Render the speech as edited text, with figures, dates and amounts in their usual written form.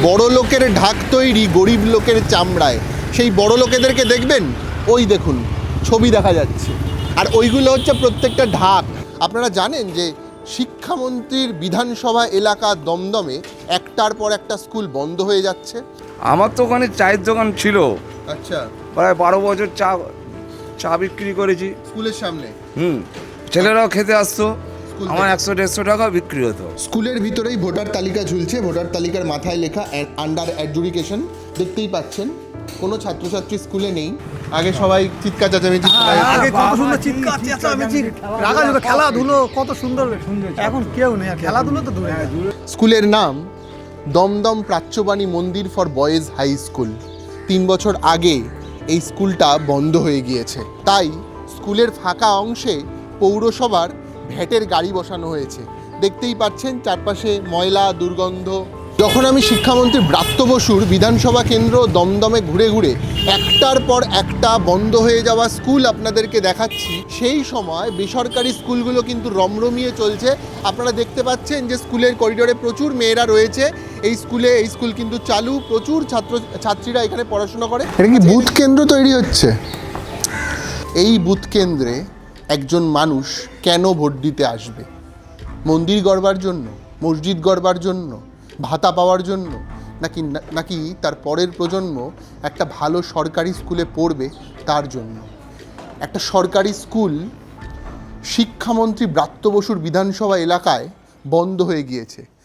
বড় লোকের ঢাক তৈরি গরিব লোকের চামড়ায়। সেই বড় লোকেদেরকে দেখবেন, ওই দেখুন ছবি দেখা যাচ্ছে, আর ওইগুলো হচ্ছে প্রত্যেকটা ঢাক। আপনারা জানেন যে শিক্ষামন্ত্রীর বিধানসভা এলাকা দমদমে একটার পর একটা স্কুল বন্ধ হয়ে যাচ্ছে। আমার তো ওখানে চায়ের দোকান ছিল, আচ্ছা, প্রায় 12 বছর চা বিক্রি করেছি। স্কুলের সামনে ছেলেরাও খেতে আসতো, স্কুল আমার থেকে। 100-150 টাকা বিক্রি হতো। স্কুলের ভিতরেই ভোটার তালিকা ঝুলছে, ভোটার তালিকার মাথায় লেখা আন্ডার অ্যাডজুডিকেশন। দেখতেই পাচ্ছেন কোনো ছাত্রছাত্রী স্কুলে নেই। আগে সবাই চিৎকার চেঁচামেচি আগে কত সুন্দর চিৎকার চেঁচামেচি রাখা যেত, খেলাধুলো কত সুন্দর। এখন কেউ নেই, আর খেলাধুলো তো দূরে। স্কুলের নাম দমদম প্রাচ্যবাণী মন্দির ফর বয়েজ হাই স্কুল। 3 বছর আগে এই স্কুলটা বন্ধ হয়ে গিয়েছে, তাই স্কুলের ফাঁকা অংশে পৌরসভার ভ্যাটের গাড়ি বসানো হয়েছে। দেখতেই পাচ্ছেন চারপাশে ময়লা, দুর্গন্ধ। যখন আমি শিক্ষামন্ত্রী ব্রাত্য বসুর বিধানসভা কেন্দ্র দমদমে ঘুরে ঘুরে একটার পর একটা বন্ধ হয়ে যাওয়া স্কুল আপনাদেরকে দেখাচ্ছি, সেই সময় বেসরকারি স্কুলগুলো কিন্তু রমরমিয়ে চলছে। আপনারা দেখতে পাচ্ছেন যে স্কুলের করিডোরে প্রচুর মেয়েরা রয়েছে। এই স্কুল কিন্তু চালু, প্রচুর ছাত্রীরা এখানে পড়াশোনা করে। এটা কি বুথ কেন্দ্র তৈরি হচ্ছে? এই বুথ কেন্দ্রে একজন মানুষ কেন ভোট দিতে আসবে? মন্দির গড়বার জন্য, মসজিদ গড়বার জন্য, ভাতা পাওয়ার জন্য, নাকি তার পরের প্রজন্ম একটা ভালো সরকারি স্কুলে পড়বে তার জন্য? একটা সরকারি স্কুল শিক্ষামন্ত্রী ব্রাত্য বসুর বিধানসভা এলাকায় বন্ধ হয়ে গিয়েছে।